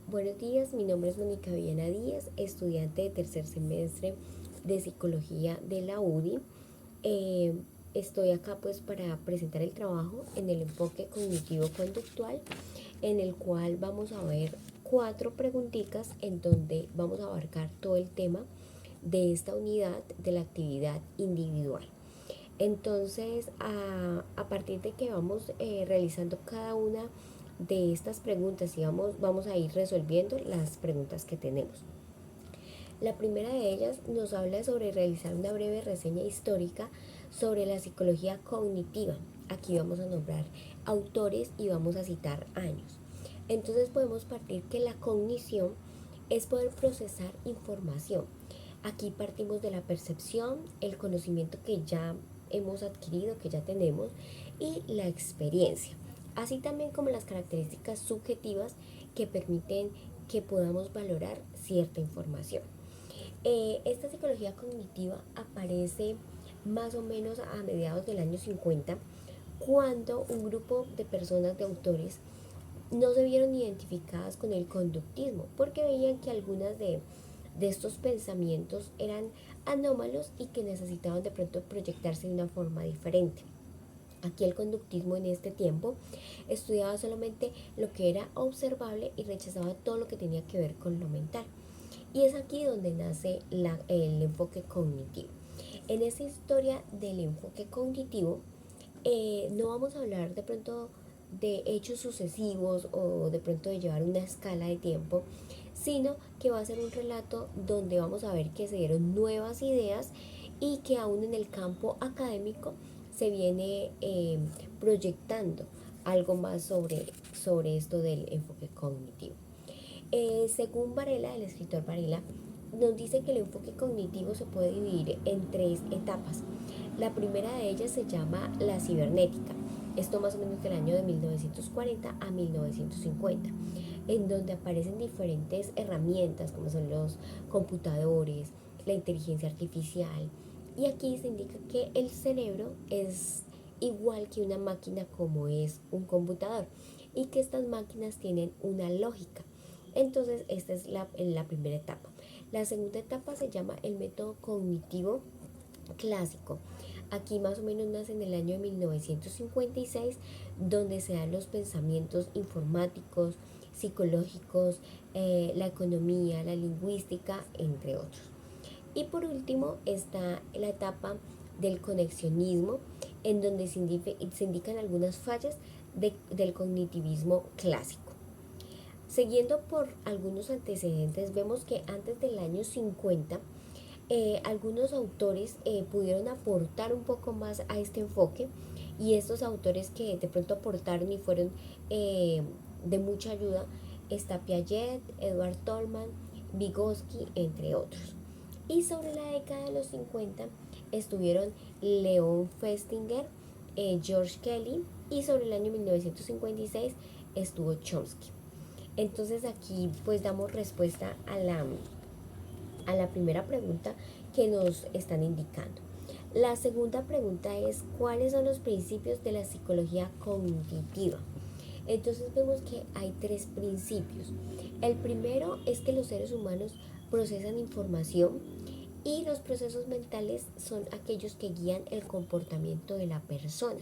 Buenos días, mi nombre es Mónica Villana Díaz, estudiante de tercer semestre de Psicología de la UDI. Eh, Estoy acá pues para presentar el trabajo en el enfoque cognitivo-conductual, en el cual vamos a ver 4 preguntitas en donde vamos a abarcar todo el tema de esta unidad de la actividad individual. Entonces, a partir de que vamos realizando cada una de estas preguntas y vamos a ir resolviendo las preguntas que tenemos. La primera de ellas nos habla sobre realizar una breve reseña histórica sobre la psicología cognitiva. Aquí vamos a nombrar autores y vamos a citar años. Entonces podemos partir que la cognición es poder procesar información. Aquí partimos de la percepción, el conocimiento que ya hemos adquirido, que ya tenemos, y la experiencia, así también como las características subjetivas que permiten que podamos valorar cierta información. Esta psicología cognitiva aparece más o menos a mediados del año 50, cuando un grupo de personas, de autores, no se vieron identificadas con el conductismo, porque veían que algunas de estos pensamientos eran anómalos y que necesitaban de pronto proyectarse de una forma diferente. Aquí el conductismo en este tiempo estudiaba solamente lo que era observable y rechazaba todo lo que tenía que ver con lo mental. Y es aquí donde nace el enfoque cognitivo. En esta historia del enfoque cognitivo, no vamos a hablar de pronto de hechos sucesivos o de pronto de llevar una escala de tiempo, sino que va a ser un relato donde vamos a ver que se dieron nuevas ideas y que aún en el campo académico se viene proyectando algo más sobre esto del enfoque cognitivo. Según Varela, el escritor Varela, nos dice que el enfoque cognitivo se puede dividir en 3 etapas. La primera de ellas se llama la cibernética, esto más o menos del año de 1940 a 1950, en donde aparecen diferentes herramientas como son los computadores, la inteligencia artificial, y aquí se indica que el cerebro es igual que una máquina como es un computador y que estas máquinas tienen una lógica. Entonces, esta es la primera etapa. La segunda etapa se llama el método cognitivo clásico. Aquí más o menos nace en el año de 1956, donde se dan los pensamientos informáticos, psicológicos, la economía, la lingüística, entre otros. Y por último está la etapa del conexionismo, en donde se indican algunas fallas del cognitivismo clásico. Siguiendo por algunos antecedentes, vemos que antes del año 50, algunos autores pudieron aportar un poco más a este enfoque, y estos autores que de pronto aportaron y fueron de mucha ayuda está Piaget, Edward Tolman, Vygotsky, entre otros. Y sobre la década de los 50 estuvieron Leon Festinger, George Kelly, y sobre el año 1956 estuvo Chomsky. Entonces aquí pues damos respuesta a la primera pregunta que nos están indicando. La segunda pregunta es: ¿cuáles son los principios de la psicología cognitiva? Entonces vemos que hay 3 principios. El primero es que los seres humanos procesan información y los procesos mentales son aquellos que guían el comportamiento de la persona.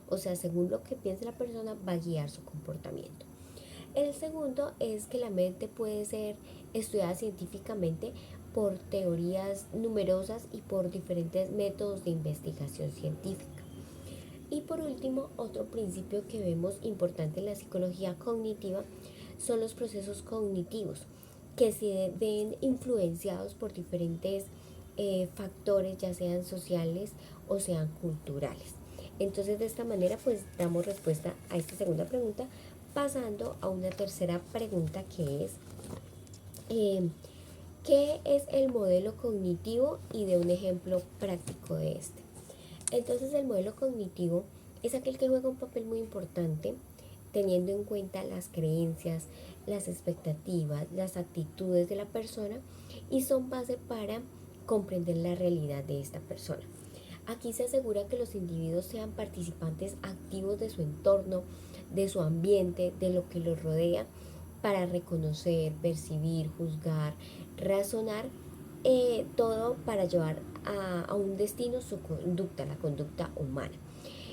O sea, según lo que piensa la persona va a guiar su comportamiento. El segundo es que la mente puede ser estudiada científicamente por teorías numerosas y por diferentes métodos de investigación científica. Y por último, otro principio que vemos importante en la psicología cognitiva son los procesos cognitivos, que se ven influenciados por diferentes factores, ya sean sociales o sean culturales. Entonces, de esta manera pues damos respuesta a esta segunda pregunta, pasando a una tercera pregunta, que es eh, ¿qué es el modelo cognitivo? Y de un ejemplo práctico de este. Entonces, el modelo cognitivo es aquel que juega un papel muy importante teniendo en cuenta las creencias, las expectativas, las actitudes de la persona, y son base para comprender la realidad de esta persona. Aquí se asegura que los individuos sean participantes activos de su entorno, de su ambiente, de lo que los rodea, para reconocer, percibir, juzgar, razonar, todo para llevar a un destino su conducta, la conducta humana.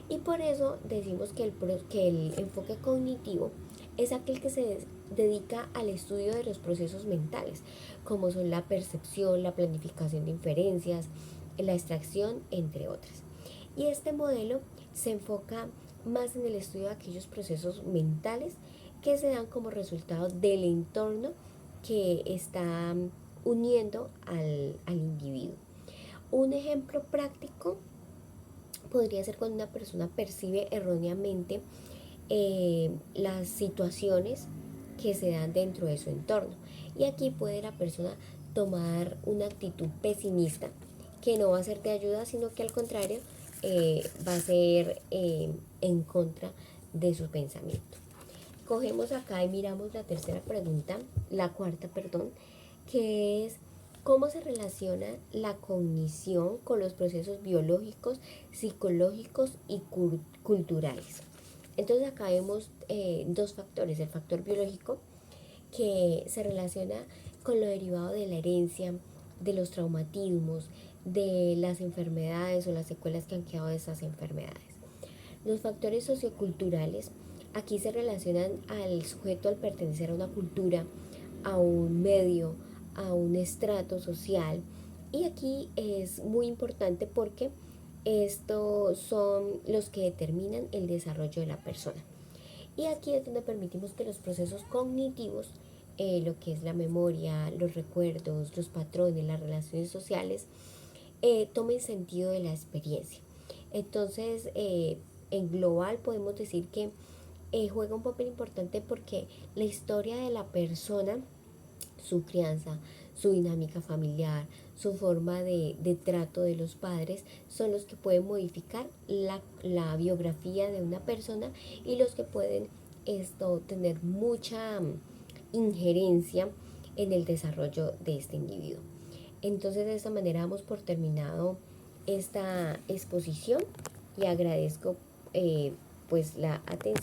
Y por eso decimos que el enfoque cognitivo es aquel que se dedica al estudio de los procesos mentales, como son la percepción, la planificación de inferencias, la extracción, entre otras. Y este modelo se enfoca más en el estudio de aquellos procesos mentales que se dan como resultado del entorno que está uniendo al individuo. Un ejemplo práctico podría ser cuando una persona percibe erróneamente las situaciones que se dan dentro de su entorno. Y aquí puede la persona tomar una actitud pesimista que no va a ser de ayuda, sino que al contrario va a ser en contra de su pensamiento. Cogemos acá y miramos la tercera pregunta, la cuarta, perdón, que es cómo se relaciona la cognición con los procesos biológicos, psicológicos y culturales. Entonces acá vemos dos factores, el factor biológico que se relaciona con lo derivado de la herencia, de los traumatismos, de las enfermedades o las secuelas que han quedado de esas enfermedades. Los factores socioculturales aquí se relacionan al sujeto al pertenecer a una cultura, a un medio, a un estrato social. Y aquí es muy importante porque estos son los que determinan el desarrollo de la persona. Y aquí es donde permitimos que los procesos cognitivos, lo que es la memoria, los recuerdos, los patrones, las relaciones sociales, tomen sentido de la experiencia. Entonces, en global podemos decir que juega un papel importante porque la historia de la persona, su crianza, su dinámica familiar, su forma de trato de los padres, son los que pueden modificar la biografía de una persona y los que pueden tener mucha injerencia en el desarrollo de este individuo. Entonces de esta manera damos por terminado esta exposición y agradezco pues la atención.